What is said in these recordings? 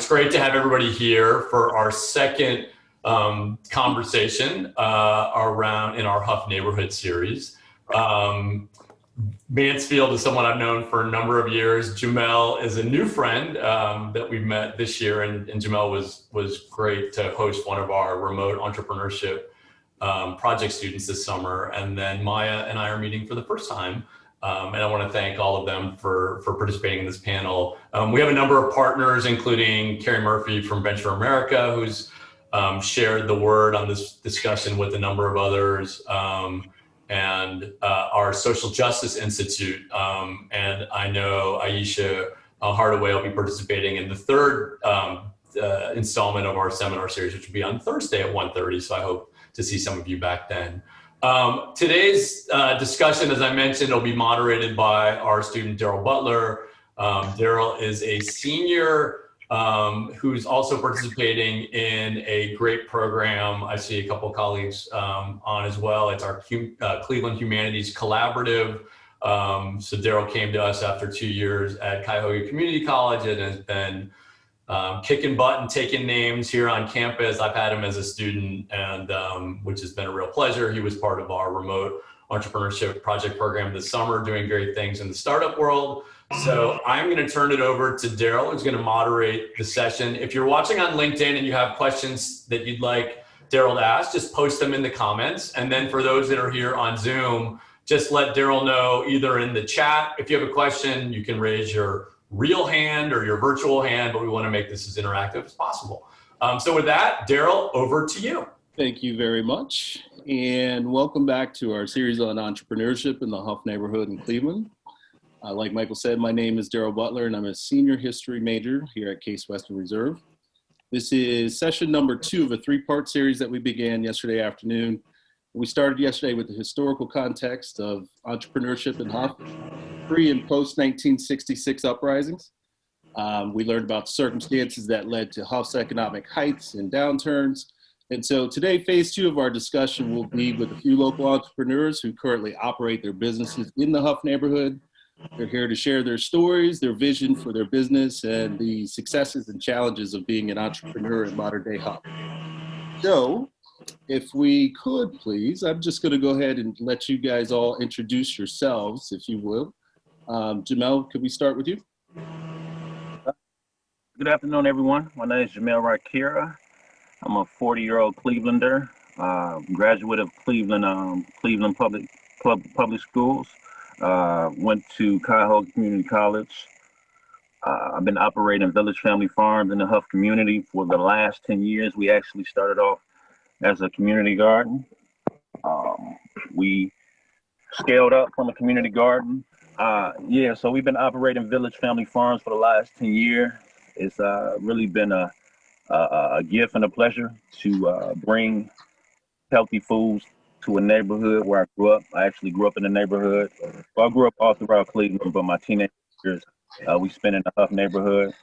great to have everybody here for our second conversation in our Hough Neighborhood series. Mansfield is someone I've known for a number of years. Jamel is a new friend that we met this year, and Jamel was great to host one of our remote entrepreneurship project students this summer. And then Maya and I are meeting for the first time. And I want to thank all of them for participating in this panel. We have a number of partners, including Carrie Murphy from Venture America, who's shared the word on this discussion with a number of others, and our Social Justice Institute. And I know Aisha Hardaway will be participating in the third installment of our seminar series, which will be on Thursday at 1:30. So I hope to see some of you back then. Today's discussion, as I mentioned, will be moderated by our student, Darrell Butler. Darrell is a senior who's also participating in a great program. I see a couple colleagues on as well. It's our Cleveland Humanities Collaborative. So Darrell came to us after 2 years at Cuyahoga Community College and has been kicking butt and taking names here on campus. I've had him as a student, and which has been a real pleasure. He was part of our remote entrepreneurship project program this summer, doing great things in the startup world. So I'm going to turn it over to Darrell, who's going to moderate the session. If you're watching on LinkedIn and you have questions that you'd like Darrell to ask, just post them in the comments. And then for those that are here on Zoom, just let Darrell know either in the chat. If you have a question, you can raise your real hand or your virtual hand, but we want to make this as interactive as possible. So with that, Darrell, over to you. Thank you very much. And welcome back to our series on entrepreneurship in the Hough neighborhood in Cleveland. Like Michael said, my name is Darrell Butler, and I'm a senior history major here at Case Western Reserve. This is session number 2 of a 3-part series that we began yesterday afternoon. We started yesterday with the historical context of entrepreneurship in Hough, pre and post 1966 uprisings. We learned about circumstances that led to Hough's economic heights and downturns. And so today, phase 2 of our discussion will be with a few local entrepreneurs who currently operate their businesses in the Hough neighborhood. They're here to share their stories, their vision for their business, and the successes and challenges of being an entrepreneur in modern day Hough. So if we could, please, I'm just going to go ahead and let you guys all introduce yourselves, if you will. Jamel, could we start with you? Good afternoon, everyone. My name is Jamel Rahkeera. I'm a 40-year-old Clevelander, graduate of Cleveland Public Schools. Went to Cuyahoga Community College. I've been operating Village Family Farms in the Hough community for the last 10 years. We actually started off as a community garden. We scaled up from a community garden. So we've been operating Village Family Farms for the last 10 years. It's really been a gift and a pleasure to bring healthy foods to a neighborhood where I grew up. I actually grew up in the neighborhood. Well, I grew up all throughout Cleveland, but my teenage years we spent in the Hough neighborhood.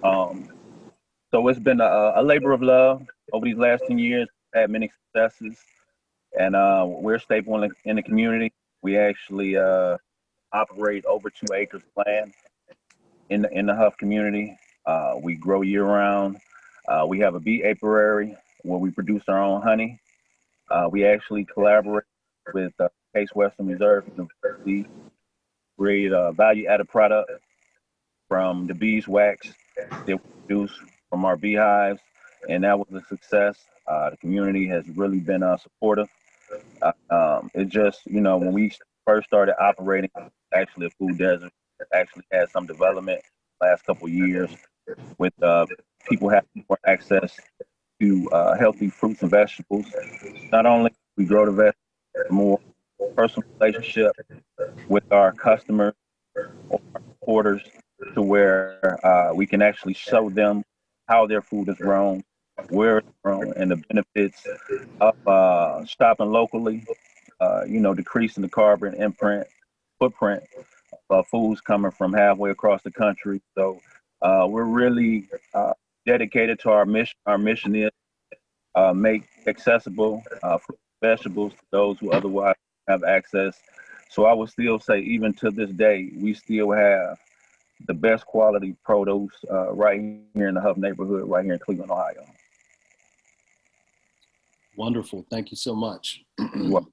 So it's been a labor of love over these last 10 years. Had many successes, and we're a staple in the community. We actually operate over 2 acres of land in the Hough community. We grow year round. We have a bee apiary where we produce our own honey. We actually collaborate with Case Western Reserve University, create a value-added product from the beeswax that we produce from our beehives, and that was a success. The community has really been supportive. It just, when we first started operating, actually a food desert, actually had some development the last couple of years with people having more access to healthy fruits and vegetables. Not only we grow the vegetables, more personal relationship with our customers or our supporters, to where we can actually show them how their food is grown, where it's grown, and the benefits of shopping locally, decreasing the carbon footprint of foods coming from halfway across the country. So we're really dedicated to our mission. Our mission is make accessible fruit and vegetables to those who otherwise have access. So I would still say, even to this day, we still have the best quality produce right here in the Hough neighborhood, right here in Cleveland, Ohio. Wonderful. Thank you so much. You're welcome.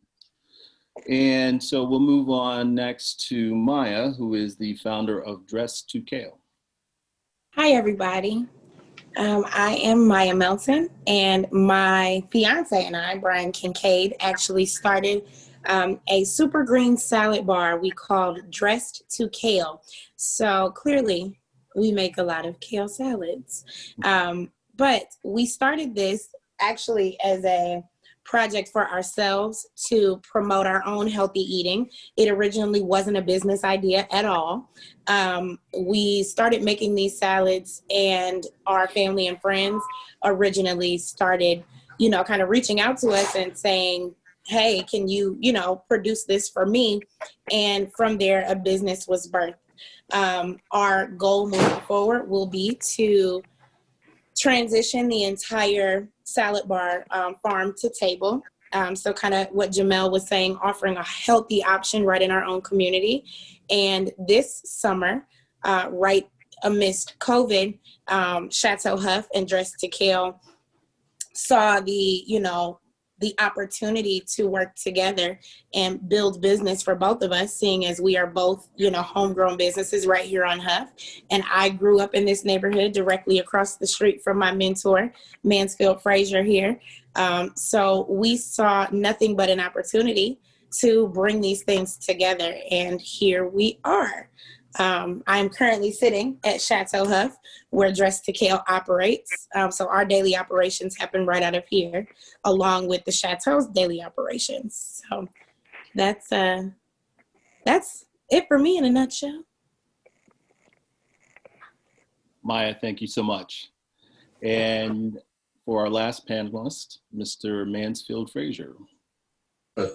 And so we'll move on next to Maya, who is the founder of Dress to Kale. Hi, everybody. I am Maya Melton, and my fiance and I, Brian Kincaid, actually started a super green salad bar we called Dressed to Kale. So clearly, we make a lot of kale salads. But we started this actually as a project for ourselves to promote our own healthy eating. It originally wasn't a business idea at all. We started making these salads, and our family and friends originally started, kind of reaching out to us and saying, hey, can you, produce this for me? And from there, a business was birthed. Our goal moving forward will be to transition the entire salad bar farm to table. So kind of what Jamel was saying, offering a healthy option right in our own community. And this summer, right amidst COVID, Chateau Hough and Dress to Kale saw the opportunity to work together and build business for both of us, seeing as we are both, homegrown businesses right here on Hough. And I grew up in this neighborhood directly across the street from my mentor, Mansfield Frazier here. So we saw nothing but an opportunity to bring these things together. And here we are. I'm currently sitting at Chateau Hough, where Dress to Kale operates. So our daily operations happen right out of here, along with the Chateau's daily operations. So that's it for me in a nutshell. Maya, thank you so much. And for our last panelist, Mr. Mansfield Frazier.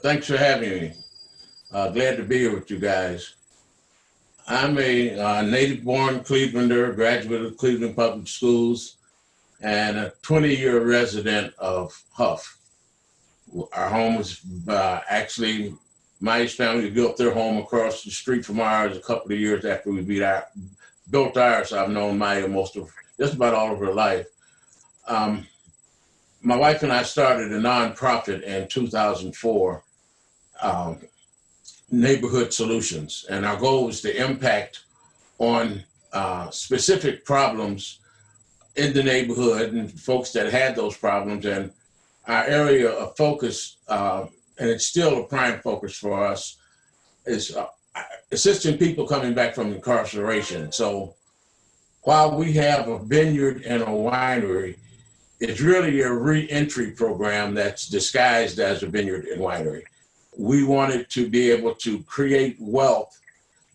Thanks for having me. Glad to be here with you guys. I'm a native-born Clevelander, graduate of Cleveland Public Schools, and a 20-year resident of Hough. Our home was actually, Maya's family built their home across the street from ours a couple of years after we built ours. So I've known Maya just about all of her life. My wife and I started a nonprofit in 2004. Neighborhood Solutions, and our goal was to impact on specific problems in the neighborhood and folks that had those problems. And our area of focus, and it's still a prime focus for us, is assisting people coming back from incarceration. So while we have a vineyard and a winery, it's really a re-entry program that's disguised as a vineyard and winery. We wanted to be able to create wealth,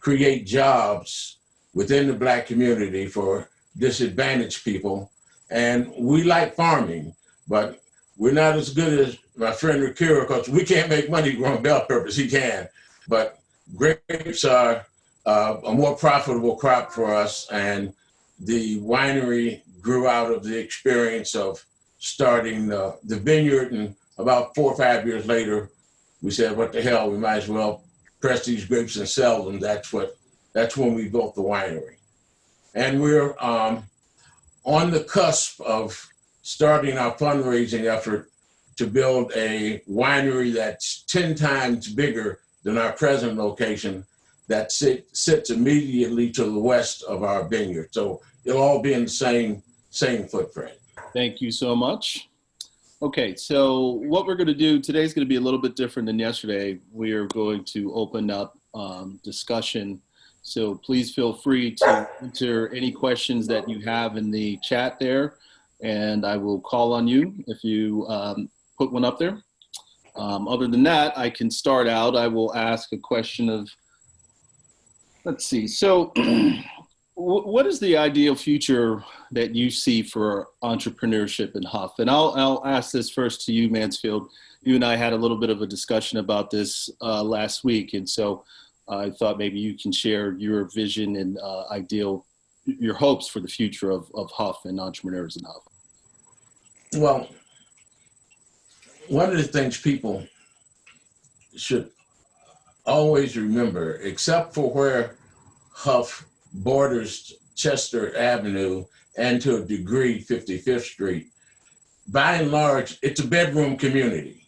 create jobs within the Black community for disadvantaged people. And we like farming, but we're not as good as my friend Rahkeera, because we can't make money growing bell peppers. He can, but grapes are a more profitable crop for us. And the winery grew out of the experience of starting the vineyard. And about 4 or 5 years later, we said, what the hell, we might as well press these grapes and sell them. That's when we built the winery. And we're on the cusp of starting our fundraising effort to build a winery that's 10 times bigger than our present location, that sits immediately to the west of our vineyard. So it'll all be in the same footprint. Thank you so much. Okay, so what we're going to do today is going to be a little bit different than yesterday. We are going to open up discussion. So please feel free to enter any questions that you have in the chat there, and I will call on you if you put one up there. Other than that, I can start out. I will ask a question of, let's see. So what is the ideal future that you see for entrepreneurship in Hough? And I'll ask this first to you, Mansfield. You and I had a little bit of a discussion about this last week. And so I thought maybe you can share your vision and your hopes for the future of Hough and entrepreneurs in Hough. Well, one of the things people should always remember, except for where Hough borders Chester Avenue and to a degree 55th Street. By and large, it's a bedroom community.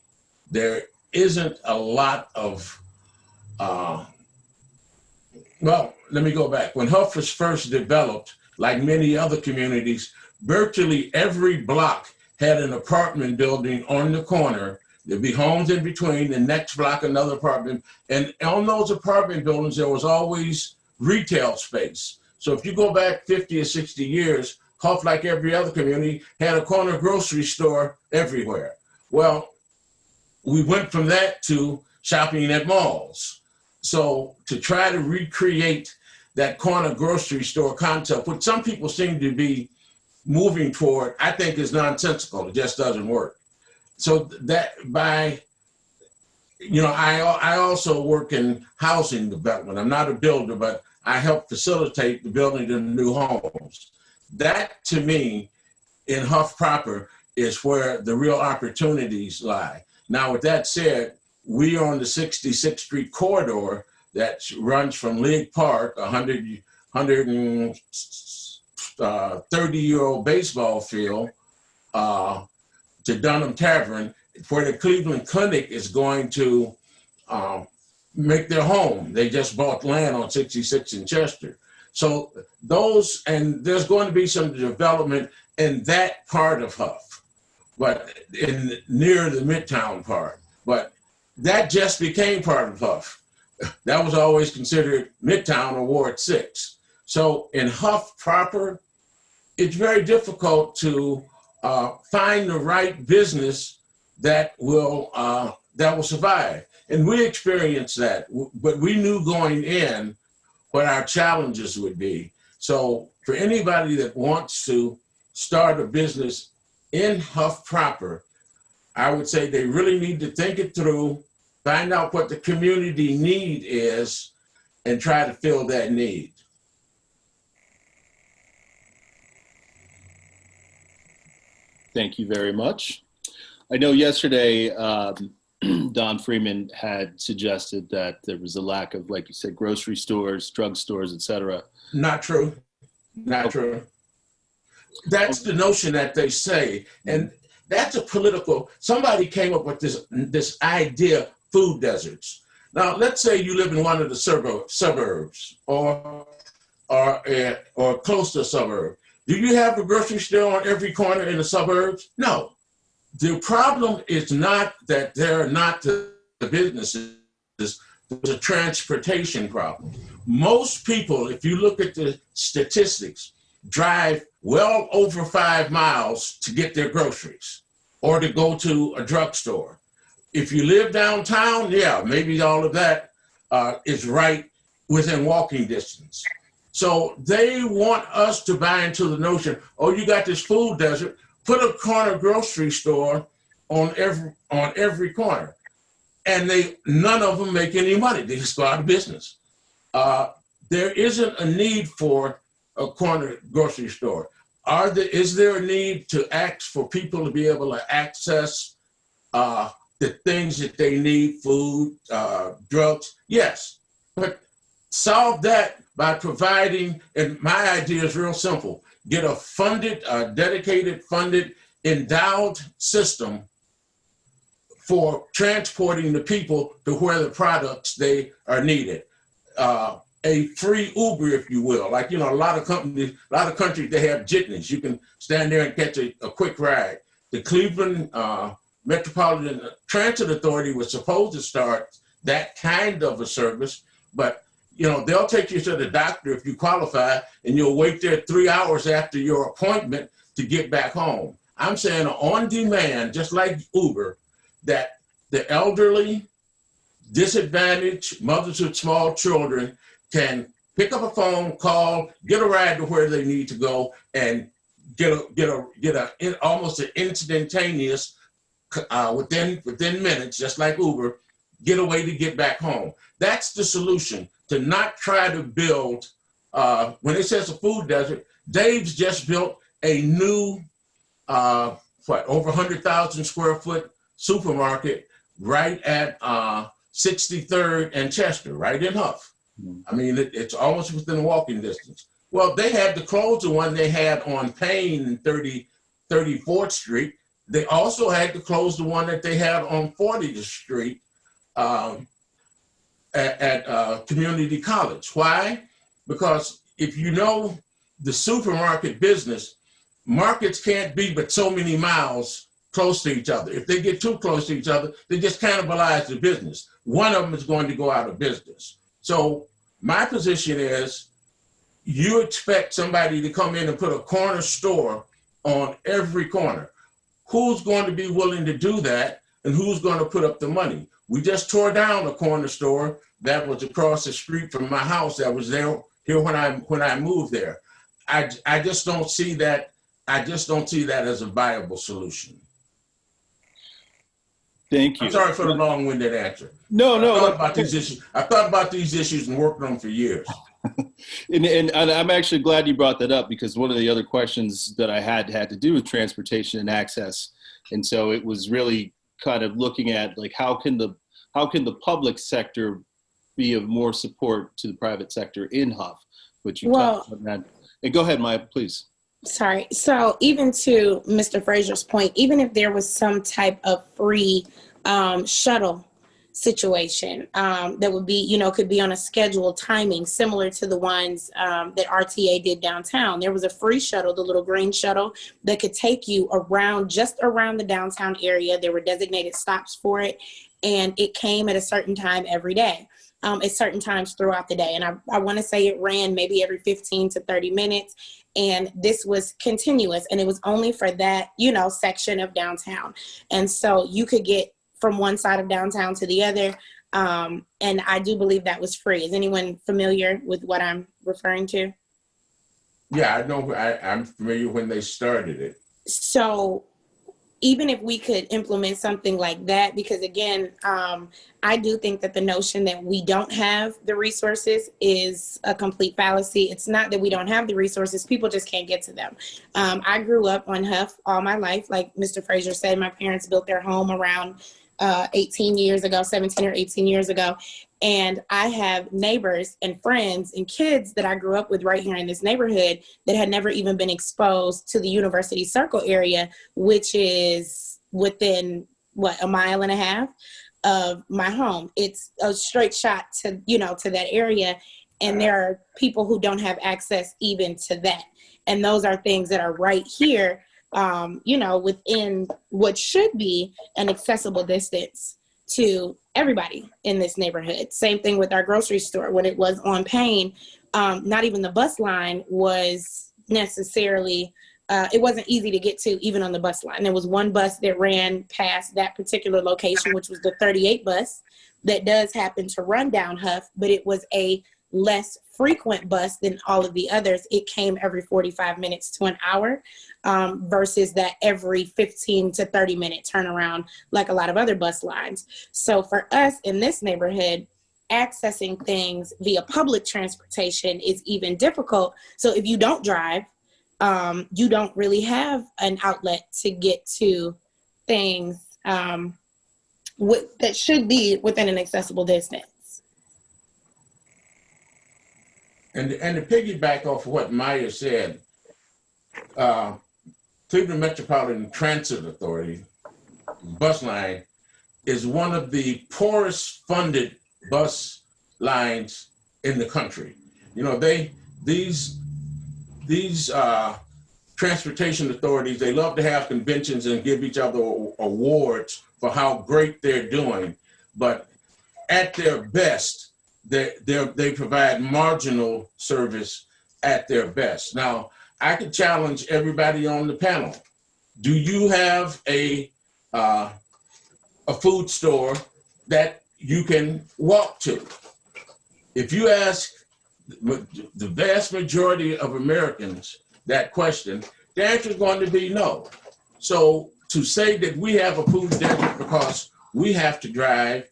There isn't a lot of, well, let me go back. When Hough was first developed, like many other communities, virtually every block had an apartment building on the corner. There'd be homes in between, the next block, another apartment. And on those apartment buildings, there was always retail space. So if you go back 50 or 60 years, Hough, like every other community, had a corner grocery store everywhere. Well, we went from that to shopping at malls. So to try to recreate that corner grocery store concept, which some people seem to be moving toward, I think is nonsensical. It just doesn't work. So that by, you know, I also work in housing development. I'm not a builder, but I help facilitate the building of new homes. That to me, in Hough proper, is where the real opportunities lie. Now, with that said, we are on the 66th Street corridor that runs from League Park, 130-year-old baseball field, to Dunham Tavern, where the Cleveland Clinic is going to make their home. They just bought land on 66 in Chester. So those, and there's going to be some development in that part of Hough, but near the Midtown part. But that just became part of Hough. That was always considered Midtown or Ward 6. So in Hough proper, it's very difficult to find the right business that will survive. And we experienced that, but we knew going in what our challenges would be. So for anybody that wants to start a business in Hough proper, I would say they really need to think it through, find out what the community need is, and try to fill that need. Thank you very much. I know yesterday, Don Freeman had suggested that there was a lack of, like you said, grocery stores, drugstores, et cetera. Not true. Not true. That's the notion that they say. And that's a political, somebody came up with this idea, food deserts. Now, let's say you live in one of the suburbs or close to a suburb. Do you have a grocery store on every corner in the suburbs? No. The problem is not that there are not the businesses, it's a transportation problem. Most people, if you look at the statistics, drive well over 5 miles to get their groceries or to go to a drugstore. If you live downtown, yeah, maybe all of that is right within walking distance. So they want us to buy into the notion, oh, you got this food desert, put a corner grocery store on every corner. And none of them make any money. They just go out of business. There isn't a need for a corner grocery store. Is there a need to ask for people to be able to access the things that they need, food, drugs? Yes, but solve that by providing, and my idea is real simple, get a funded, dedicated, funded, endowed system for transporting the people to where the products they are needed. A free Uber, if you will. Like, you know, a lot of countries, they have jitneys. You can stand there and catch a quick ride. The Cleveland Metropolitan Transit Authority was supposed to start that kind of a service, but you know, they'll take you to the doctor if you qualify, and you'll wait there 3 hours after your appointment to get back home. I'm saying on demand, just like Uber, that the elderly, disadvantaged, mothers with small children can pick up a phone, call, get a ride to where they need to go, and get almost an instantaneous, within minutes, just like Uber, get a way to get back home. That's the solution. To not try to build, when it says a food desert, Dave's just built a new, over 100,000 square foot supermarket right at 63rd and Chester, right in Hough. I mean, it's almost within walking distance. Well, they had to close the one they had on Payne and 34th Street. They also had to close the one that they had on 40th Street at Community College. Why? Because if you know the supermarket business, markets can't be but so many miles close to each other. If they get too close to each other, they just cannibalize the business. One of them is going to go out of business. So my position is, you expect somebody to come in and put a corner store on every corner. Who's going to be willing to do that, and who's going to put up the money? We just tore down a corner store that was across the street from my house that was there here when I moved there. I just don't see that. I just don't see that as a viable solution. Thank you. I'm sorry for the long-winded answer. No. I thought about these issues and worked on them for years. And I'm actually glad you brought that up, because one of the other questions that I had to do with transportation and access. And so it was really kind of looking at, like, how can the public sector be of more support to the private sector in Hough, which you touched on that. And go ahead, Maya, please. Sorry. So even to Mr. Frazier's point, even if there was some type of free shuttle situation that would be, could be on a scheduled timing similar to the ones that RTA did downtown. There was a free shuttle, the little green shuttle, that could take you just around the downtown area. There were designated stops for it, and it came at a certain time every day, at certain times throughout the day. And I want to say it ran maybe every 15 to 30 minutes. And this was continuous, and it was only for that, section of downtown. And so you could get from one side of downtown to the other. And I do believe that was free. Is anyone familiar with what I'm referring to? Yeah, I know. I'm familiar when they started it. So even if we could implement something like that, because again, I do think that the notion that we don't have the resources is a complete fallacy. It's not that we don't have the resources, people just can't get to them. I grew up on Hough all my life. Like Mr. Frazier said, my parents built their home around 17 or 18 years ago. And I have neighbors and friends and kids that I grew up with right here in this neighborhood that had never even been exposed to the University Circle area, which is within, a mile and a half of my home. It's a straight shot to that area. And there are people who don't have access even to that. And those are things that are right here, within what should be an accessible distance to everybody in this neighborhood. Same thing with our grocery store. When it was on Payne, not even the bus line was necessarily, it wasn't easy to get to even on the bus line. There was one bus that ran past that particular location, which was the 38 bus that does happen to run down Hough, but it was a less frequent bus than all of the others. It came every 45 minutes to an hour versus that every 15 to 30 minute turnaround like a lot of other bus lines. So for us in this neighborhood, accessing things via public transportation is even difficult. So if you don't drive, you don't really have an outlet to get to things that should be within an accessible distance. And to piggyback off what Maya said, Cleveland Metropolitan Transit Authority bus line is one of the poorest funded bus lines in the country. These transportation authorities, they love to have conventions and give each other awards for how great they're doing, but at their best, they provide marginal service at their best. Now, I could challenge everybody on the panel. Do you have a food store that you can walk to? If you ask the vast majority of Americans that question, the answer is going to be no. So to say that we have a food desert because we have to drive,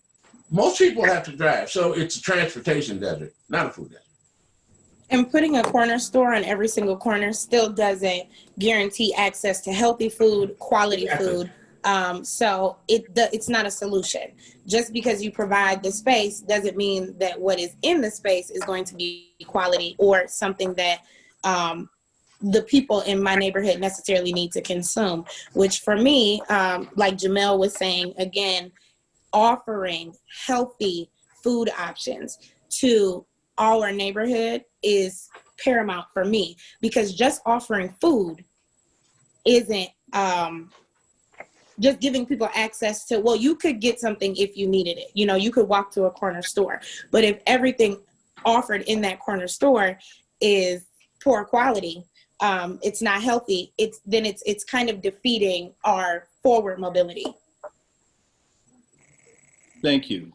most people have to drive. So it's a transportation desert, not a food desert. And putting a corner store on every single corner still doesn't guarantee access to healthy food, quality food, So it's not a solution. Just because you provide the space doesn't mean that what is in the space is going to be quality or something that the people in my neighborhood necessarily need to consume, which for me, like Jamel was saying, again, offering healthy food options to our neighborhood is paramount for me, because just offering food isn't just giving people access to, well, you could get something if you needed it. You know, you could walk to a corner store, but if everything offered in that corner store is poor quality, it's not healthy, it's kind of defeating our forward mobility. Thank you.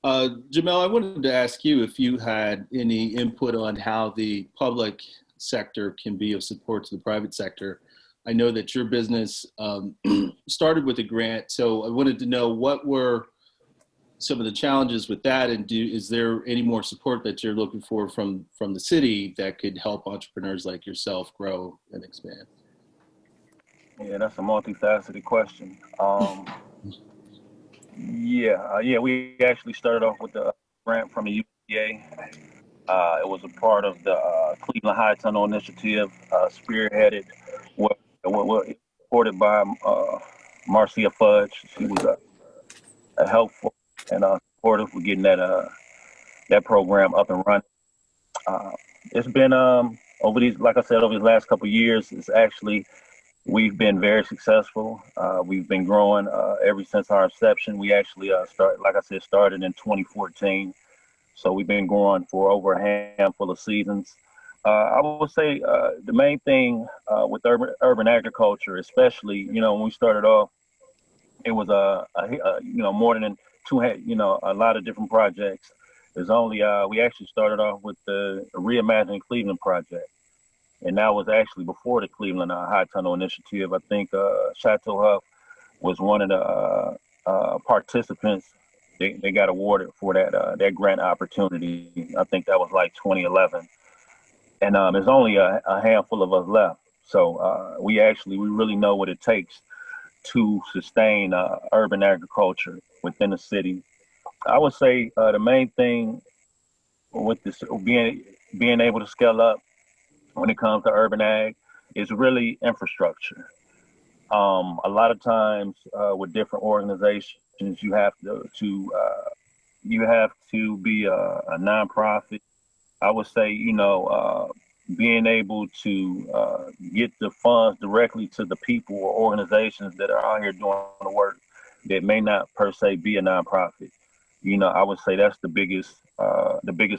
Jamel, I wanted to ask you if you had any input on how the public sector can be of support to the private sector. I know that your business started with a grant, so I wanted to know what were some of the challenges with that, and is there any more support that you're looking for from the city that could help entrepreneurs like yourself grow and expand? Yeah, that's a multifaceted question. We actually started off with a grant from the UVA. It was a part of the Cleveland High Tunnel Initiative, spearheaded, supported by Marcia Fudge. She was a helpful and supportive for getting that program up and running. It's been over these last couple of years. We've been very successful. We've been growing ever since our inception. We actually started in 2014. So we've been growing for over a handful of seasons. I would say the main thing with urban agriculture, especially, when we started off, it was more than a lot of different projects. There's only we actually started off with the Reimagining Cleveland project, and that was actually before the Cleveland High Tunnel Initiative. I think Chateau Hough was one of the participants. They got awarded for that grant opportunity. I think that was like 2011, and there's only a handful of us left. So we really know what it takes to sustain urban agriculture within the city. I would say the main thing with this being able to scale up when it comes to urban ag is really infrastructure. A lot of times with different organizations, you have to be a nonprofit. I would say, being able to get the funds directly to the people or organizations that are out here doing the work that may not per se be a nonprofit. I would say that's the biggest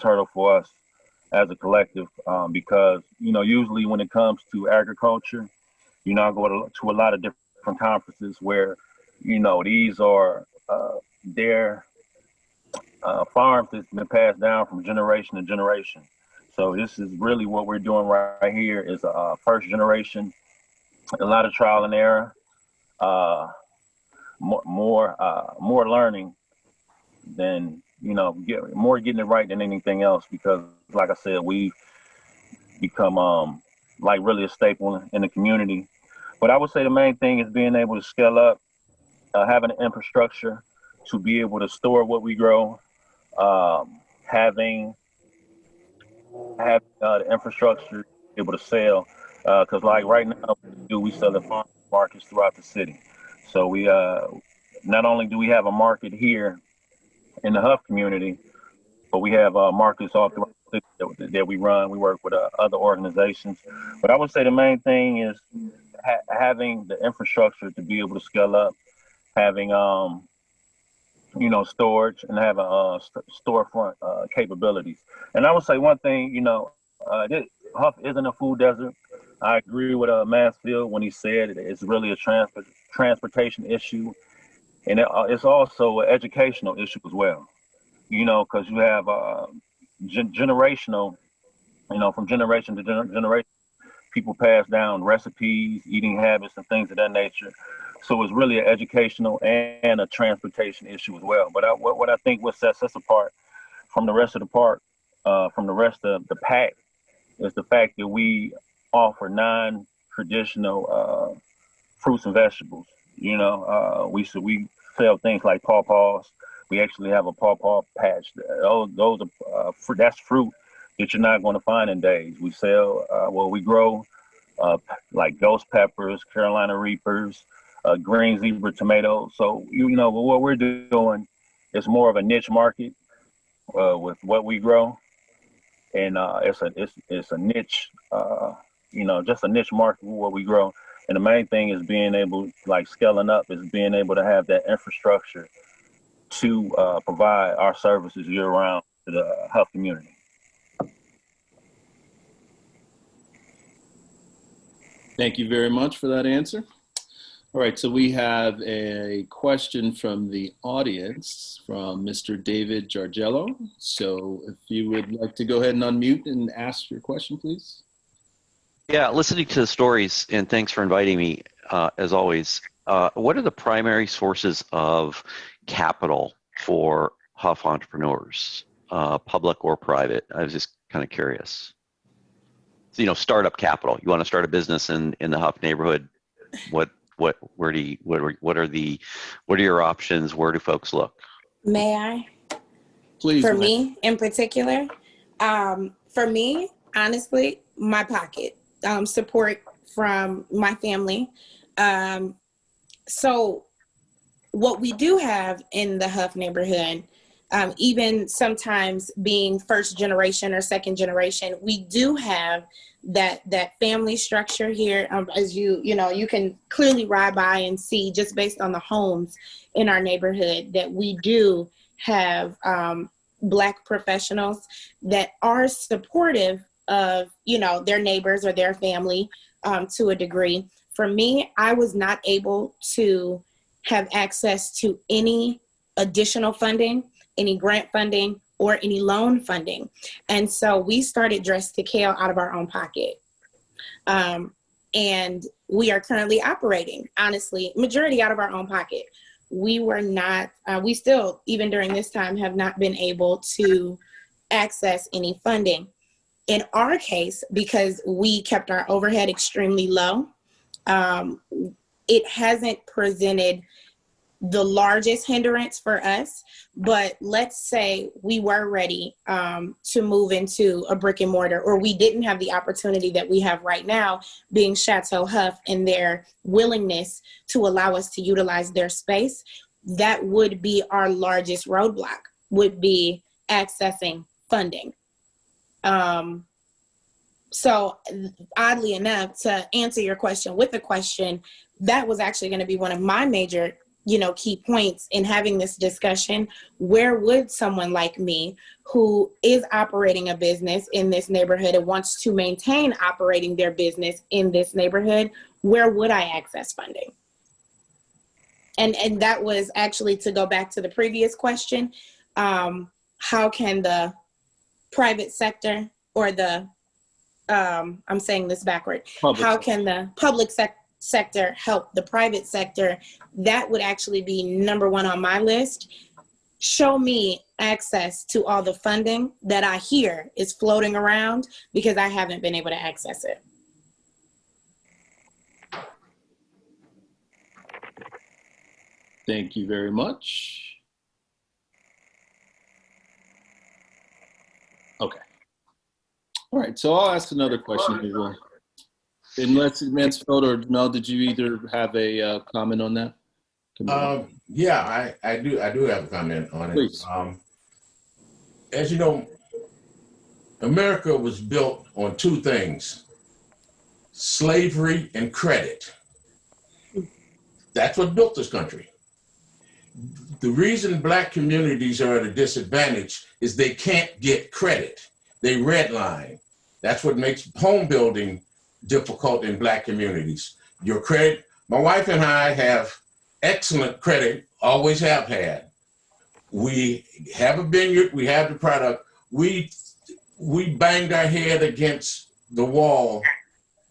hurdle for us as a collective, because, usually when it comes to agriculture, I go to a lot of different conferences where, these are their farms that's been passed down from generation to generation. So this is really what we're doing right here is a first generation, a lot of trial and error, more learning than, getting it right than anything else, because like I said, we've become really a staple in the community. But I would say the main thing is being able to scale up, having an infrastructure to be able to store what we grow, having the infrastructure to be able to sell, because like right now we sell at farm markets throughout the city. So we not only do we have a market here in the Hough community, but we have markets all throughout the city that we run. We work with other organizations. But I would say the main thing is having the infrastructure to be able to scale up, having storage, and having storefront capabilities. And I would say one thing, Hough isn't a food desert. I agree with Mansfield when he said it's really a transportation issue, and it's also an educational issue as well. Because you have generational, from generation to generation, people pass down recipes, eating habits, and things of that nature. So it's really an educational and a transportation issue as well. But what I think what sets us apart from the rest of the park, from the rest of the pack, is the fact that we offer non-traditional fruits and vegetables. We sell things like pawpaws. We actually have a pawpaw patch. Those are that's fruit that you're not going to find in days. We sell we grow like ghost peppers, Carolina Reapers, green zebra tomatoes. So what we're doing is more of a niche market with what we grow, and it's a niche, just a niche market for what we grow. And the main thing is being able, like scaling up, is being able to have that infrastructure to provide our services year round to the health community. Thank you very much for that answer. All right, so we have a question from the audience from Mr. David Jargello. So if you would like to go ahead and unmute and ask your question, please. Yeah, listening to the stories, and thanks for inviting me, as always. What are the primary sources of capital for Hough entrepreneurs, public or private? I was just kind of curious. So, startup capital. You want to start a business in the Hough neighborhood. What are your options? Where do folks look? May I? Please. For me in particular, for me, honestly, my pocket. Support from my family. So what we do have in the Hough neighborhood, even sometimes being first generation or second generation, we do have that family structure here. As you can clearly ride by and see, just based on the homes in our neighborhood, that we do have Black professionals that are supportive of their neighbors or their family to a degree. For me, I was not able to have access to any additional funding, any grant funding, or any loan funding. And so we started Dress to Kale out of our own pocket. And we are currently operating, honestly, majority out of our own pocket. We were not, we still, even during this time, have not been able to access any funding. In our case, because we kept our overhead extremely low, it hasn't presented the largest hindrance for us. But let's say we were ready to move into a brick and mortar, or we didn't have the opportunity that we have right now, being Chateau Hough and their willingness to allow us to utilize their space. That would be our largest roadblock, would be accessing funding. So oddly enough, to answer your question with a question, that was actually going to be one of my major, key points in having this discussion. Where would someone like me, who is operating a business in this neighborhood and wants to maintain operating their business in this neighborhood, where would I access funding? And that was actually, to go back to the previous question, how can the private sector, or the I'm saying this backward. How can the public sector help the private sector? That would actually be number one on my list. Show me access to all the funding that I hear is floating around, because I haven't been able to access it. Thank you very much. Okay. All right, so I'll ask another question as well. Unless Mansfield or Mel, did you either have a comment on that? Yeah, I do have a comment on it. Please. As you know, America was built on two things: slavery and credit. That's what built this country. The reason Black communities are at a disadvantage is they can't get credit. They redline. That's what makes home building difficult in Black communities. Your credit, my wife and I have excellent credit, always have had. We have a vineyard, we have the product. We banged our head against the wall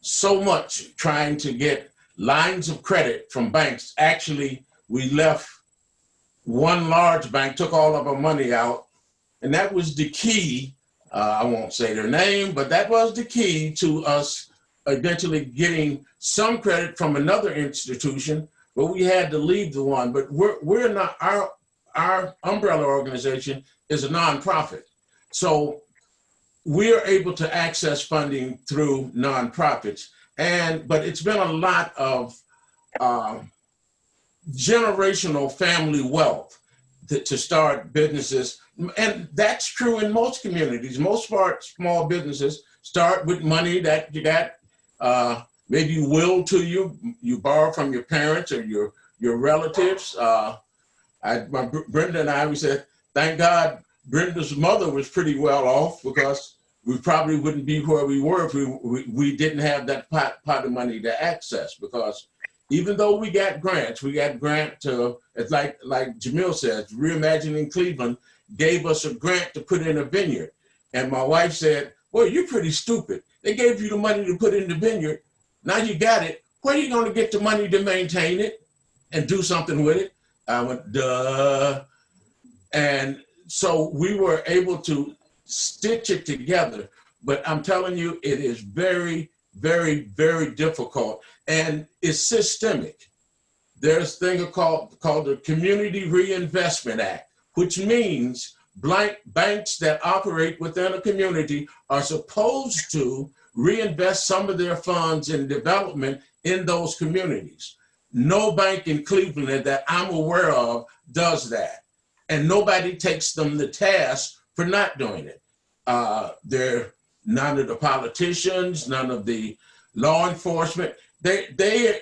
so much trying to get lines of credit from banks. Actually, we left one large bank, took all of our money out, and that was the key. I won't say their name, but that was the key to us eventually getting some credit from another institution, but we had to leave the one. But we're not, our umbrella organization is a nonprofit. So we're able to access funding through nonprofits. But it's been a lot of generational family wealth to start businesses. And that's true in most communities. Most small businesses start with money that you got maybe willed to you. You borrow from your parents or your relatives. Brenda and I, we said, thank God Brenda's mother was pretty well off, because we probably wouldn't be where we were if we didn't have that pot of money to access. Because even though we got grant to, it's like Jamel says, Reimagining Cleveland gave us a grant to put in a vineyard. And my wife said, well, you're pretty stupid. They gave you the money to put in the vineyard. Now you got it. Where are you going to get the money to maintain it and do something with it? I went, duh. And so we were able to stitch it together. But I'm telling you, it is very, very, very difficult. And it's systemic. There's a thing called the Community Reinvestment Act, which means banks that operate within a community are supposed to reinvest some of their funds in development in those communities. No bank in Cleveland that I'm aware of does that. And nobody takes them to task for not doing it. They're none of the politicians, none of the law enforcement. They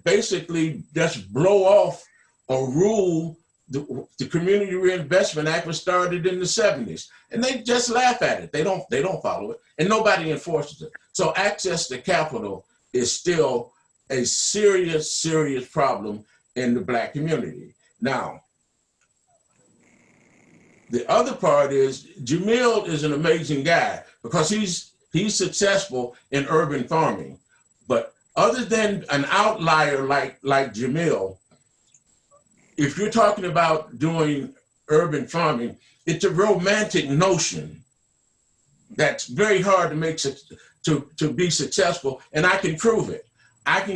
basically just blow off a rule. The Community Reinvestment Act was started in the 70s, and they just laugh at it. They don't follow it, and nobody enforces it. So access to capital is still a serious, serious problem in the Black community. Now, the other part is Jamel is an amazing guy, because he's successful in urban farming. But other than an outlier like Jamel, if you're talking about doing urban farming, it's a romantic notion that's very hard to make to be successful, and I can prove it. I've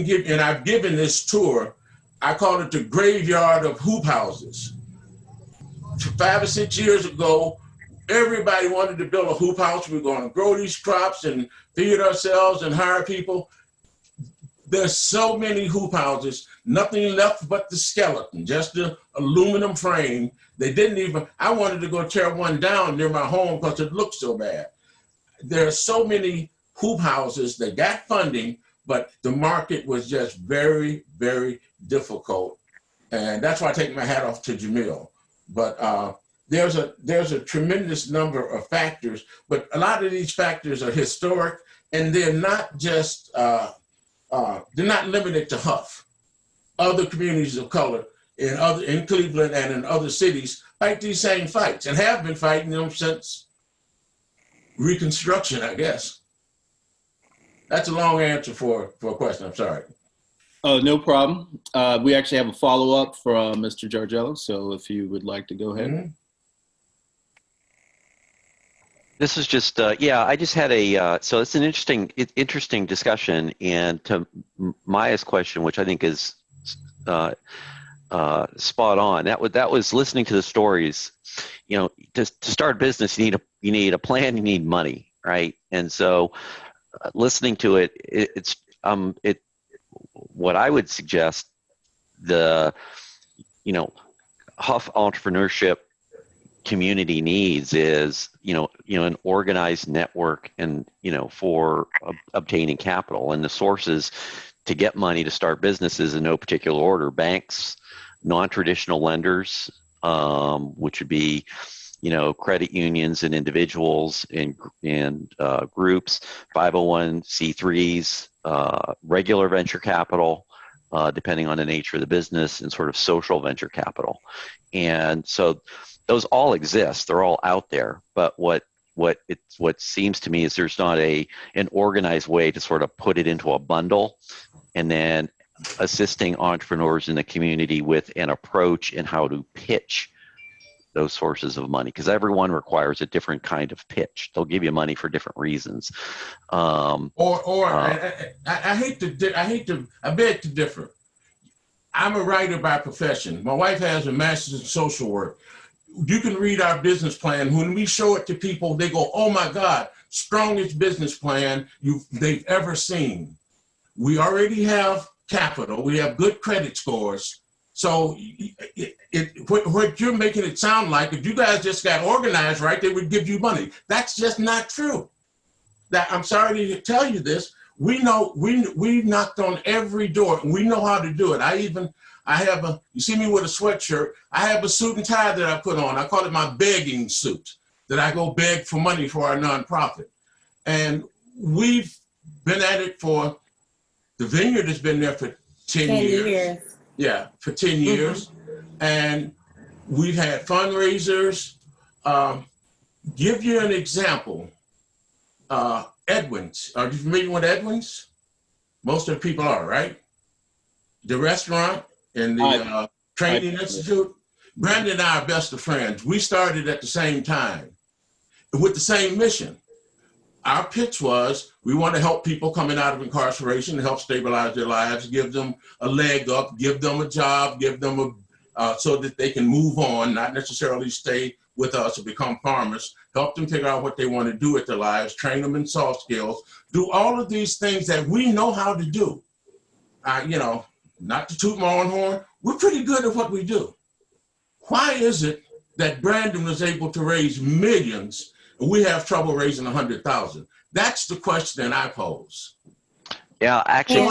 given this tour. I call it the graveyard of hoop houses. 5 or 6 years ago, everybody wanted to build a hoop house. We're going to grow these crops and feed ourselves and hire people. There's so many hoop houses, nothing left but the skeleton, just the aluminum frame. I wanted to go tear one down near my home because it looked so bad. There are so many hoop houses that got funding, but the market was just very, very difficult. And that's why I take my hat off to Jamel. But there's a tremendous number of factors, but a lot of these factors are historic, and they're not just, they're not limited to Hough. Other communities of color in Cleveland and in other cities fight these same fights, and have been fighting them since Reconstruction, I guess. That's a long answer for a question. I'm sorry. Oh, no problem. We actually have a follow-up from Mr. Jargello, so if you would like to go ahead. Mm-hmm. This is just, I just had so it's an interesting discussion. And to Maya's question, which I think is spot on, that was listening to the stories. You know, to start a business, you need a plan, you need money, right? And so listening to it's what I would suggest Hough Entrepreneurship community needs is an organized network and for obtaining capital, and the sources to get money to start businesses in no particular order: banks, non-traditional lenders, which would be credit unions and individuals and groups, 501c3s, regular venture capital, depending on the nature of the business, and sort of social venture capital. And so those all exist; they're all out there. But what seems to me is there's not an organized way to sort of put it into a bundle, and then assisting entrepreneurs in the community with an approach and how to pitch those sources of money, because everyone requires a different kind of pitch. They'll give you money for different reasons. I beg to differ. I'm a writer by profession. My wife has a master's in social work. You can read our business plan. When we show it to people, they go, oh my God, strongest business plan they've ever seen. We already have capital. We have good credit scores. So what you're making it sound like, if you guys just got organized right, they would give you money. That's just not true. I'm sorry to tell you this. We know, we knocked on every door. We know how to do it. You see me with a sweatshirt. I have a suit and tie that I put on. I call it my begging suit, that I go beg for money for our nonprofit. And we've been at it for, the vineyard has been there for 10 years. Yeah, for 10 years. And we've had fundraisers. Give you an example. Edwin's. Are you familiar with Edwin's? Most of the people are, right? The restaurant and the training institute. Brandon and I are best of friends. We started at the same time with the same mission. Our pitch was, we want to help people coming out of incarceration, help stabilize their lives, give them a leg up, give them a job, give them so that they can move on, not necessarily stay with us or become farmers, help them figure out what they want to do with their lives, train them in soft skills, do all of these things that we know how to do. Not to toot my own horn, we're pretty good at what we do. Why is it that Brandon was able to raise millions and we have trouble raising 100,000? That's the question I pose. Yeah, actually,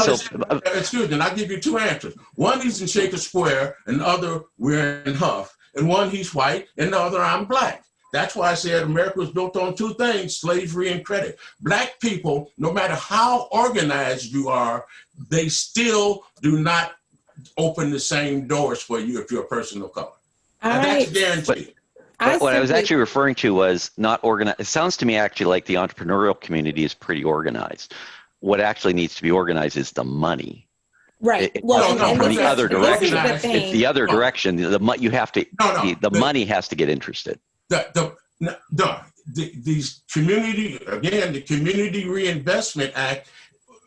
excuse me, I'll give you two answers. One, he's in Shaker Square, and the other, we're in Hough. And one, he's white, and the other, I'm Black. That's why I said America was built on two things, slavery and credit. Black people, no matter how organized you are, they still do not open the same doors for you if you're a person of color. That's guaranteed. What I was actually referring to was not organized. It sounds to me actually like the entrepreneurial community is pretty organized. What actually needs to be organized is the money. Right. The other direction. It's the other direction. The money has to get interested. These the Community Reinvestment Act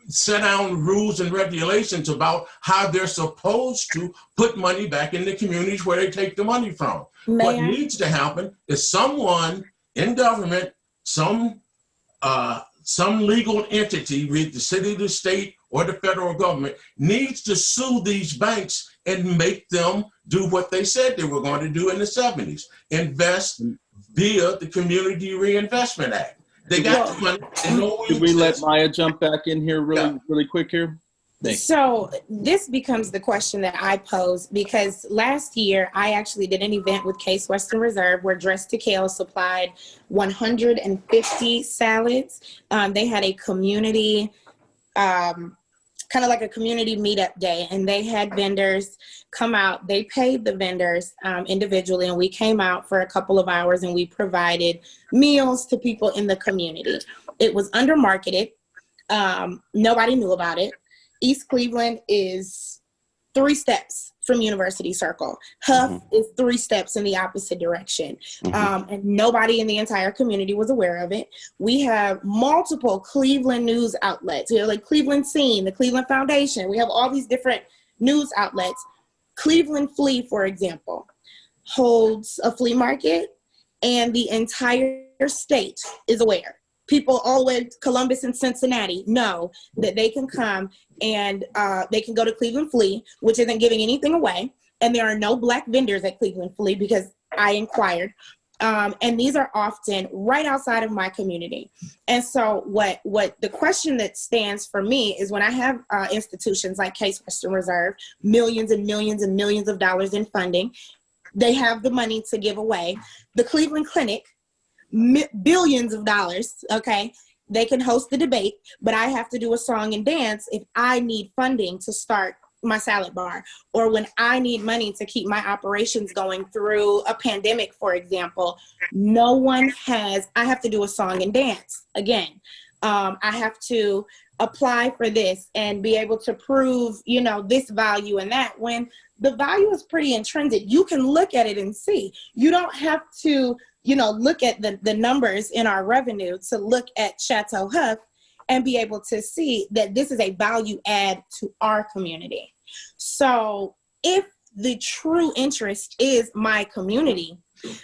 set down rules and regulations about how they're supposed to put money back in the communities where they take the money from. What needs to happen is someone in government, some legal entity, with the city, the state, or the federal government, needs to sue these banks and make them do what they said they were going to do in the 70s, invest via the Community Reinvestment Act. They got the money. Could we let Maya jump back in here really quick here? So this becomes the question that I pose, because last year I actually did an event with Case Western Reserve where Dressed to Kale supplied 150 salads. They had a community, kind of like a community meetup day, and they had vendors come out. They paid the vendors individually, and we came out for a couple of hours and we provided meals to people in the community. It was undermarketed. Nobody knew about it. East Cleveland is 3 steps from University Circle. Hough is 3 steps in the opposite direction. And nobody in the entire community was aware of it. We have multiple Cleveland news outlets. We have like Cleveland Scene, the Cleveland Foundation. We have all these different news outlets. Cleveland Flea, for example, holds a flea market, and the entire state is aware. People all the way to Columbus and Cincinnati know that they can come and they can go to Cleveland Flea, which isn't giving anything away. And there are no Black vendors at Cleveland Flea because I inquired. And these are often right outside of my community. And so what the question that stands for me is when I have institutions like Case Western Reserve, millions and millions and millions of dollars in funding, they have the money to give away. The Cleveland Clinic, billions of dollars, okay? They can host the debate, but I have to do a song and dance if I need funding to start my salad bar, or when I need money to keep my operations going through a pandemic, for example. No one has, I have to do a song and dance again. I have to apply for this and be able to prove, this value and that, when the value is pretty intrinsic. You can look at it and see. You don't have to look at the numbers in our revenue to look at Chateau Hough and be able to see that this is a value add to our community. So if the true interest is my community,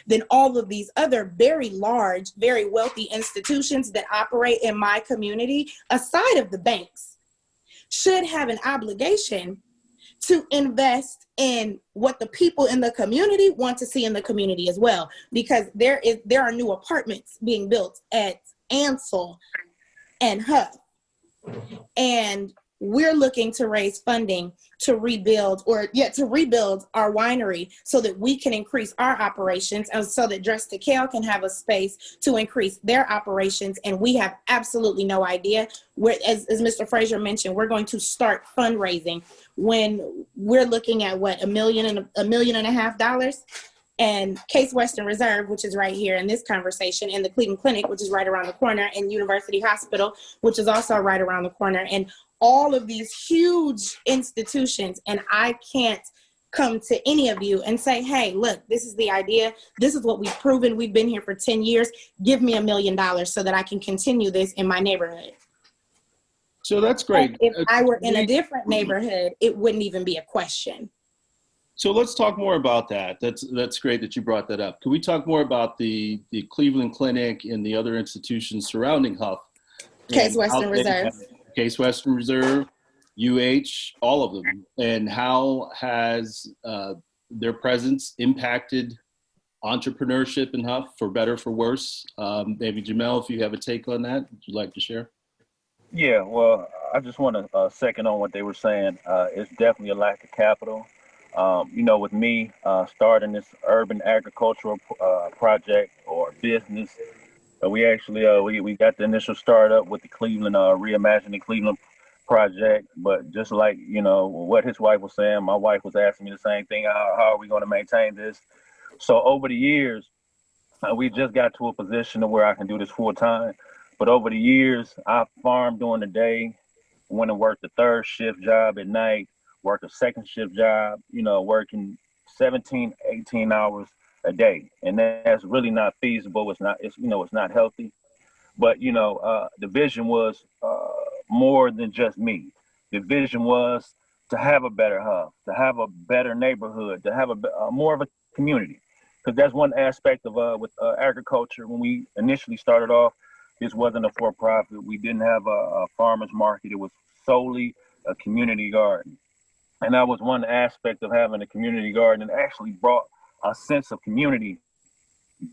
then all of these other very large, very wealthy institutions that operate in my community, aside of the banks, should have an obligation to invest in what the people in the community want to see in the community as well. Because there are new apartments being built at Ansel and Hough. And we're looking to raise funding to rebuild our winery so that we can increase our operations and so that Dress to Kale can have a space to increase their operations. And we have absolutely no idea where, as Mr. Frazier mentioned, we're going to start fundraising when we're looking at $1.5 million. And Case Western Reserve, which is right here in this conversation, and the Cleveland Clinic, which is right around the corner, and University Hospital, which is also right around the corner, and all of these huge institutions. And I can't come to any of you and say, hey, look, this is the idea. This is what we've proven. We've been here for 10 years. Give me $1 million so that I can continue this in my neighborhood. So that's great. And if I were in a different neighborhood, it wouldn't even be a question. So let's talk more about that. That's great that you brought that up. Can we talk more about the Cleveland Clinic and the other institutions surrounding Hough? Case Western Reserve. Case Western Reserve, all of them. And how has their presence impacted entrepreneurship in Hough, for better, for worse? Maybe Jamel, if you have a take on that, would you like to share? Yeah, well, I just want to second on what they were saying. It's definitely a lack of capital. With me starting this urban agricultural project or business, we actually we got the initial startup with the Cleveland Reimagining Cleveland project. But just like what his wife was saying, my wife was asking me the same thing. How are we going to maintain this? So over the years, we just got to a position of where I can do this full time. But over the years, I farmed during the day, went and worked a third shift job at night, work a second shift job, working 17, 18 hours a day. And that's really not feasible. It's not healthy. But, the vision was more than just me. The vision was to have a better hub, to have a better neighborhood, to have more of a community. Because that's one aspect of with agriculture. When we initially started off, this wasn't a for-profit. We didn't have a farmer's market. It was solely a community garden. And that was one aspect of having a community garden, and actually brought a sense of community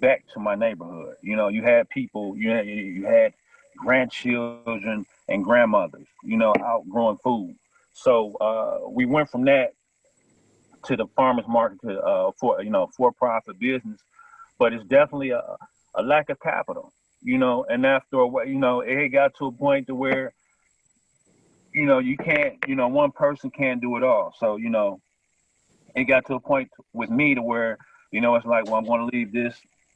back to my neighborhood. You had people, you had grandchildren and grandmothers, out growing food. So we went from that to the farmer's market to for-profit business, but it's definitely a lack of capital, and after a while, it got to a point to where you can't, one person can't do it all. So, it got to a point with me to where, it's like, well, I'm going to leave this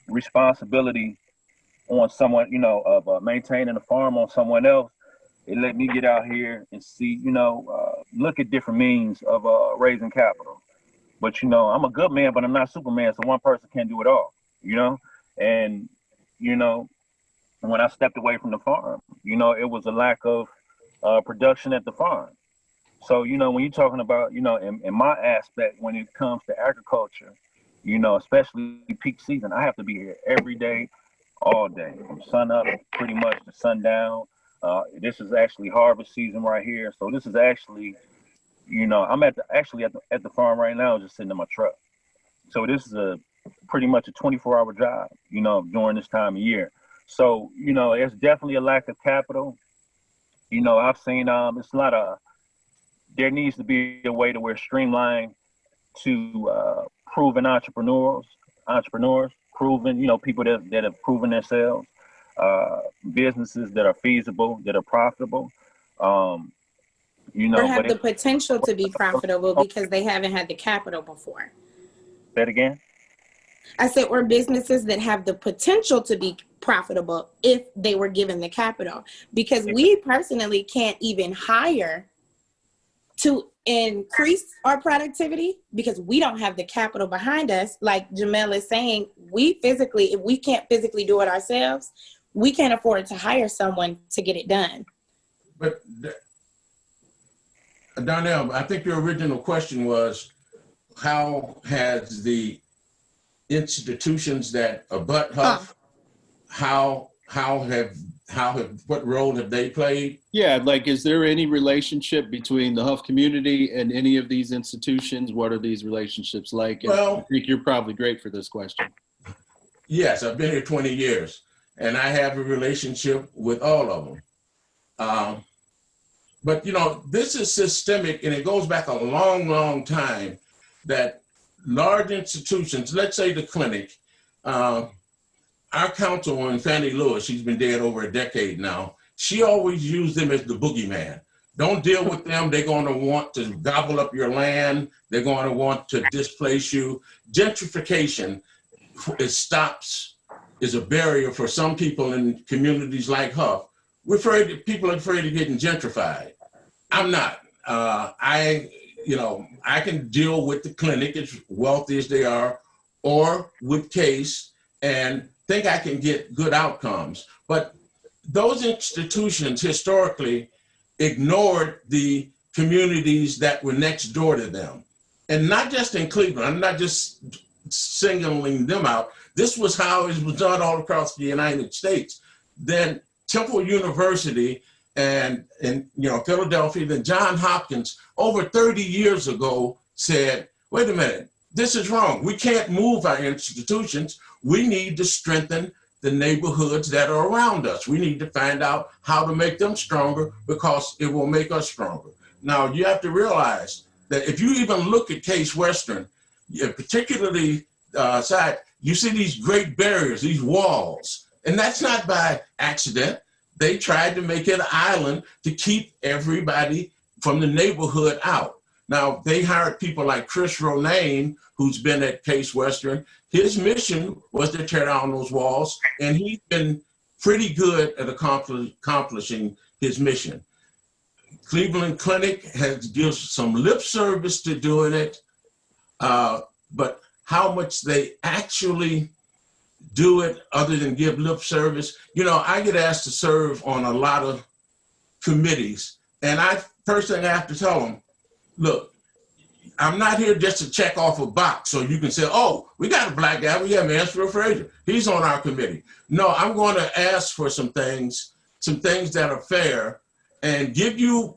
responsibility on someone, of maintaining a farm on someone else. It let me get out here and see, look at different means of raising capital. But, I'm a good man, but I'm not Superman. So one person can't do it all, and, when I stepped away from the farm, it was a lack of production at the farm. So, when you're talking about, in my aspect, when it comes to agriculture, especially peak season, I have to be here every day, all day, from sun up pretty much to sundown. This is actually harvest season right here. So this is actually, I'm at the farm right now, just sitting in my truck. So this is pretty much a 24-hour job, during this time of year. So, it's definitely a lack of capital. I've seen there needs to be a way to where streamline to proven entrepreneurs, proven, people that have proven themselves, businesses that are feasible, that are profitable, Or have the potential to be profitable because they haven't had the capital before. Say it again? I said, or businesses that have the potential to be profitable if they were given the capital, because we personally can't even hire to increase our productivity because we don't have the capital behind us. Like Jamel is saying, if we can't physically do it ourselves, we can't afford to hire someone to get it done. But Darnell, I think your original question was, how has the institutions that abut Hough, what role have they played? Yeah, like, is there any relationship between the Hough community and any of these institutions? What are these relationships like? And Well, I think you're probably great for this question. Yes, I've been here 20 years, and I have a relationship with all of them. But this is systemic, and it goes back a long, long time that large institutions, let's say the clinic, our councilwoman, Fannie Lewis, she's been dead over a decade now. She always used them as the boogeyman. Don't deal with them. They're going to want to gobble up your land. They're going to want to displace you. Gentrification is a barrier for some people in communities like Hough. People are afraid of getting gentrified. I'm not. I can deal with the clinic, as wealthy as they are, or with Case, and think I can get good outcomes. But those institutions historically ignored the communities that were next door to them. And not just in Cleveland, I'm not just singling them out. This was how it was done all across the United States. Then Temple University and Philadelphia, then Johns Hopkins, over 30 years ago said, wait a minute, this is wrong. We can't move our institutions. We need to strengthen the neighborhoods that are around us. We need to find out how to make them stronger because it will make us stronger. Now, you have to realize that if you even look at Case Western, particularly side, you see these great barriers, these walls, and that's not by accident. They tried to make it an island to keep everybody from the neighborhood out. Now, they hired people like Chris Ronayne, who's been at Case Western. His mission was to tear down those walls, and he's been pretty good at accomplishing his mission. Cleveland Clinic gives some lip service to doing it, but how much they actually do it other than give lip service. I get asked to serve on a lot of committees, and first thing I have to tell them, look, I'm not here just to check off a box so you can say, oh, we got a black guy, we have Mansfield Frazier, he's on our committee. No, I'm going to ask for some things that are fair, and give you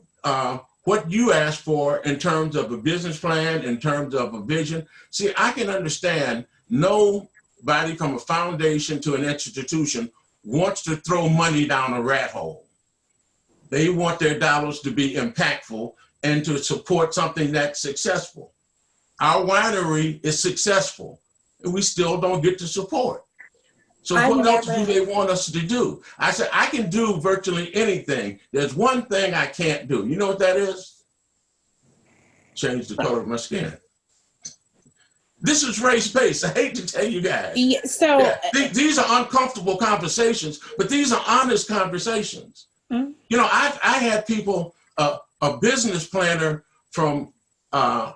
what you ask for in terms of a business plan, in terms of a vision. See, I can understand nobody from a foundation to an institution wants to throw money down a rat hole. They want their dollars to be impactful and to support something that's successful. Our winery is successful, and we still don't get the support. So what else do they want us to do? I said, I can do virtually anything. There's one thing I can't do. You know what that is? Change the color of my skin. This is race-based. I hate to tell you guys. These are uncomfortable conversations, but these are honest conversations. Mm-hmm. I had people, a business planner from a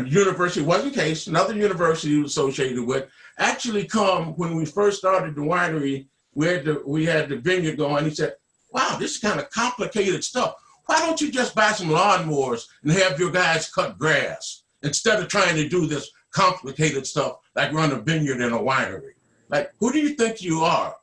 university, wasn't Case, another university associated with, actually come when we first started the winery. We had the vineyard going. He said, wow, this is kind of complicated stuff. Why don't you just buy some lawnmowers and have your guys cut grass instead of trying to do this complicated stuff like run a vineyard in a winery? Like, who do you think you are?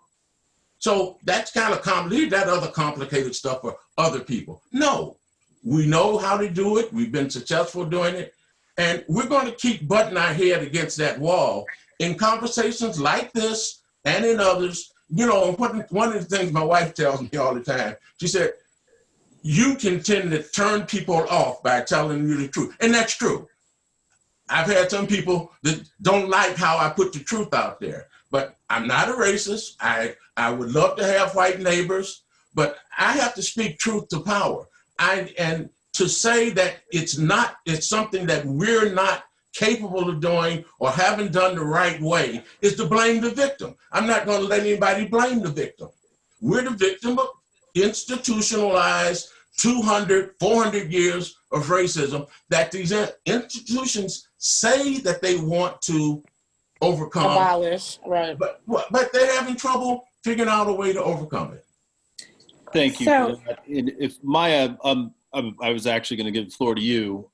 So that's kind of leave that other complicated stuff for other people. No, we know how to do it. We've been successful doing it. And we're going to keep butting our head against that wall in conversations like this and in others. One of the things my wife tells me all the time, she said, you can tend to turn people off by telling you the truth. And that's true. I've had some people that don't like how I put the truth out there, but I'm not a racist. I would love to have white neighbors, but I have to speak truth to power. And to say that it's something that we're not capable of doing or haven't done the right way is to blame the victim. I'm not going to let anybody blame the victim. We're the victim of institutionalized 200, 400 years of racism that these institutions say that they want to overcome. Abolish, right. But they're having trouble figuring out a way to overcome it. Thank you. So, if Maya, I was actually going to give the floor to you.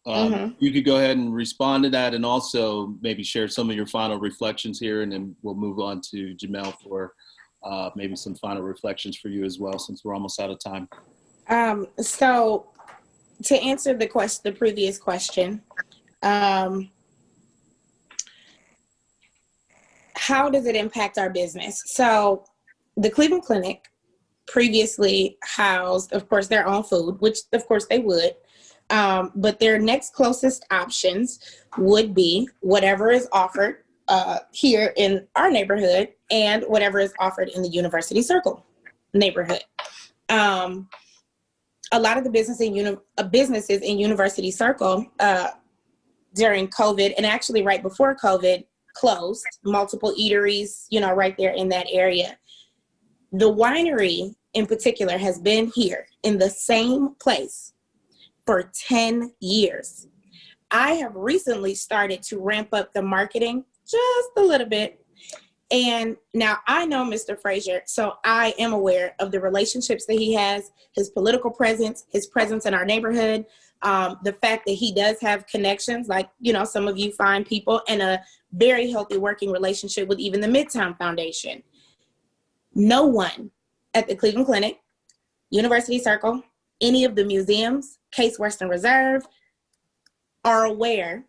You could go ahead and respond to that, and also maybe share some of your final reflections here, and then we'll move on to Jamel for maybe some final reflections for you as well, since we're almost out of time. So to answer the previous question, how does it impact our business? So the Cleveland Clinic previously housed, of course, their own food, which of course they would, but their next closest options would be whatever is offered here in our neighborhood and whatever is offered in the University Circle neighborhood. A lot of the businesses in University Circle during COVID, and actually right before COVID, closed. Multiple eateries, right there in that area. The winery in particular has been here in the same place for 10 years. I have recently started to ramp up the marketing just a little bit. And now I know Mr. Frazier, so I am aware of the relationships that he has, his political presence, his presence in our neighborhood, the fact that he does have connections, like, some of you find people, and a very healthy working relationship with even the Midtown Foundation. No one at the Cleveland Clinic, University Circle, any of the museums, Case Western Reserve, are aware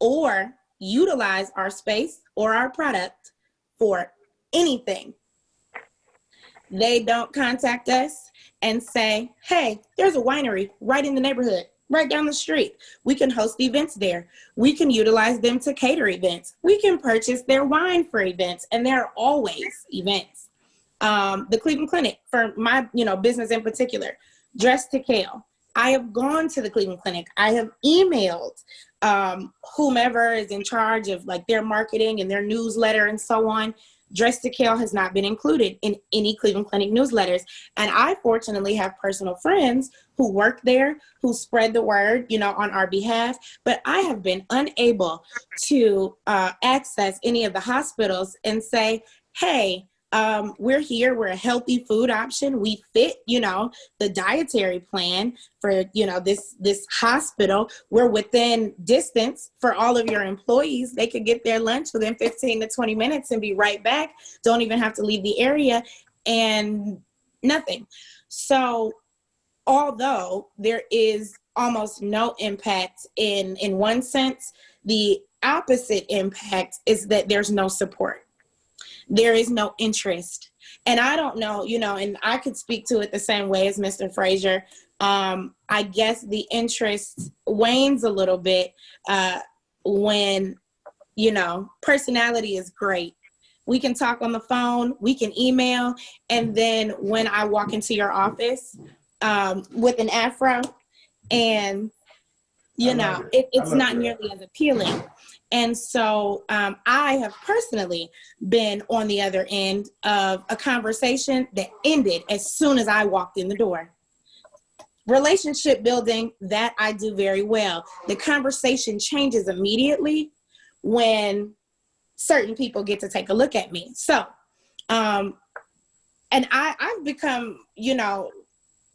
or utilize our space or our product for anything. They don't contact us and say, hey, there's a winery right in the neighborhood, right down the street. We can host events there. We can utilize them to cater events. We can purchase their wine for events, and there are always events. The Cleveland Clinic, for my business in particular, Dress to Kale. I have gone to the Cleveland Clinic. I have emailed whomever is in charge of their marketing and their newsletter and so on. Dress to Kale has not been included in any Cleveland Clinic newsletters. And I fortunately have personal friends who work there, who spread the word, on our behalf. But I have been unable to access any of the hospitals and say, hey, we're here, we're a healthy food option. We fit, the dietary plan for, this hospital. We're within distance for all of your employees. They could get their lunch within 15 to 20 minutes and be right back. Don't even have to leave the area, and nothing. So although there is almost no impact in one sense, the opposite impact is that there's no support. There is no interest. And I don't know, and I could speak to it the same way as Mr. Frazier. I guess the interest wanes a little bit when, personality is great. We can talk on the phone, we can email, and then when I walk into your office with an afro, and, it's not nearly as appealing. And so I have personally been on the other end of a conversation that ended as soon as I walked in the door. Relationship building, that I do very well. The conversation changes immediately when certain people get to take a look at me. So, and I've become,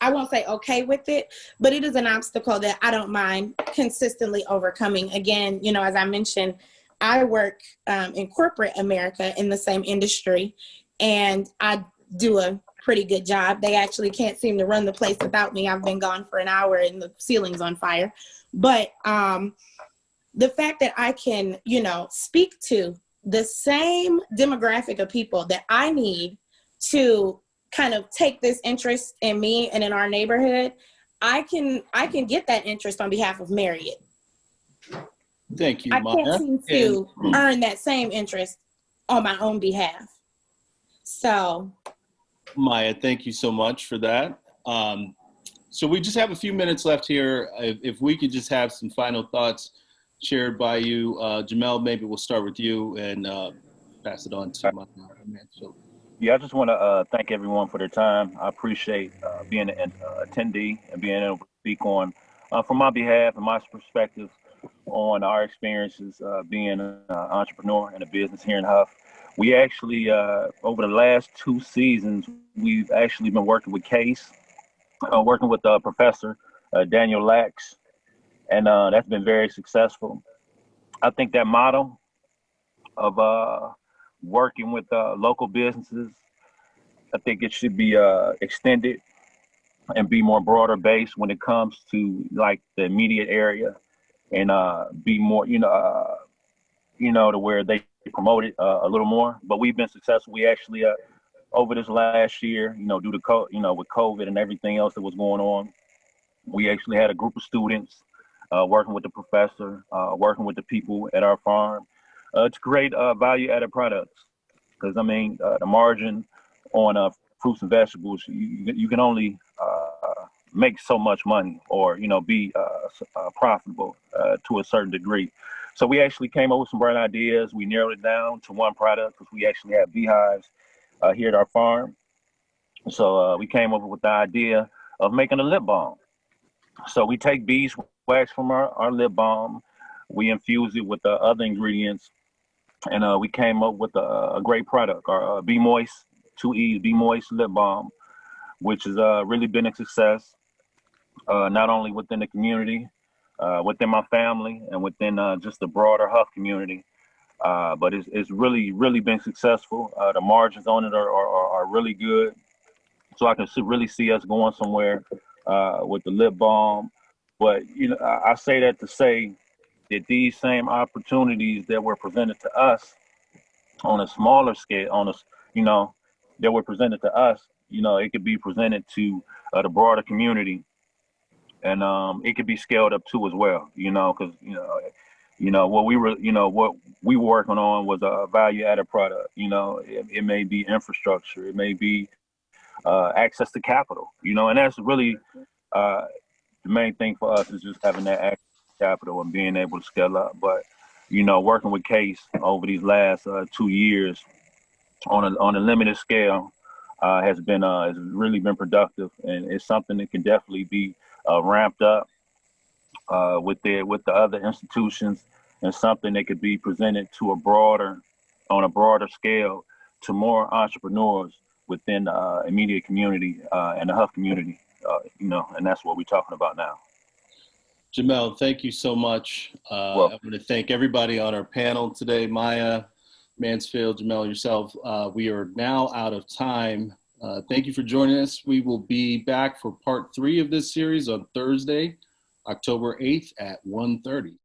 I won't say okay with it, but it is an obstacle that I don't mind consistently overcoming. Again, as I mentioned, I work in corporate America in the same industry, and I do a pretty good job. They actually can't seem to run the place without me. I've been gone for an hour and the ceiling's on fire. But the fact that I can, speak to the same demographic of people that I need to kind of take this interest in me and in our neighborhood, I can get that interest on behalf of Marriott. Thank you, I Maya. can't seem to earn that same interest on my own behalf. So, Maya, thank you so much for that. So we just have a few minutes left here. If we could just have some final thoughts shared by you. Jamel, maybe we'll start with you and pass it on to Mansfield. Yeah, I just want to thank everyone for their time. I appreciate being an attendee and being able to speak on, from my behalf and my perspective, on our experiences being an entrepreneur in a business here in Hough. We actually, over the last 2 seasons, we've actually been working with Case, working with the professor Daniel Lax, and that's been very successful. I think that model of working with local businesses, I think it should be extended and be more broader based when it comes to like the immediate area, and be more, to where they promote it a little more. But we've been successful. We actually over this last year, due to with COVID and everything else that was going on, we actually had a group of students working with the professor, working with the people at our farm to create value-added products. Because the margin on fruits and vegetables, you can only make so much money, or be profitable to a certain degree. So we actually came up with some bright ideas. We narrowed it down to one product because we actually have beehives here at our farm. So we came up with the idea of making a lip balm. So we take beeswax from our lip balm, we infuse it with other ingredients, and we came up with a great product, our Be Moist, 2E Be Moist lip balm, which has really been a success, not only within the community, within my family, and within just the broader Hough community, but it's really, really been successful. The margins on it are really good. So I can really see us going somewhere with the lip balm. But, I say that to say that these same opportunities that were presented to us on a smaller scale, that were presented to us, it could be presented to the broader community, and it could be scaled up too as well, because, what we were working on was a value-added product. It may be infrastructure, it may be access to capital, and that's really the main thing for us, is just having that access to capital and being able to scale up. But working with Case over these last 2 years on a limited scale has really been productive, and it's something that can definitely be ramped up with the other institutions, and something that could be presented to on a broader scale to more entrepreneurs within the immediate community and the Hough community, and that's what we're talking about now. Jamel, thank you so much. I want to thank everybody on our panel today, Maya, Mansfield, Jamel, yourself. We are now out of time. Thank you for joining us. We will be back for part 3 of this series on Thursday, October 8th at 1:30.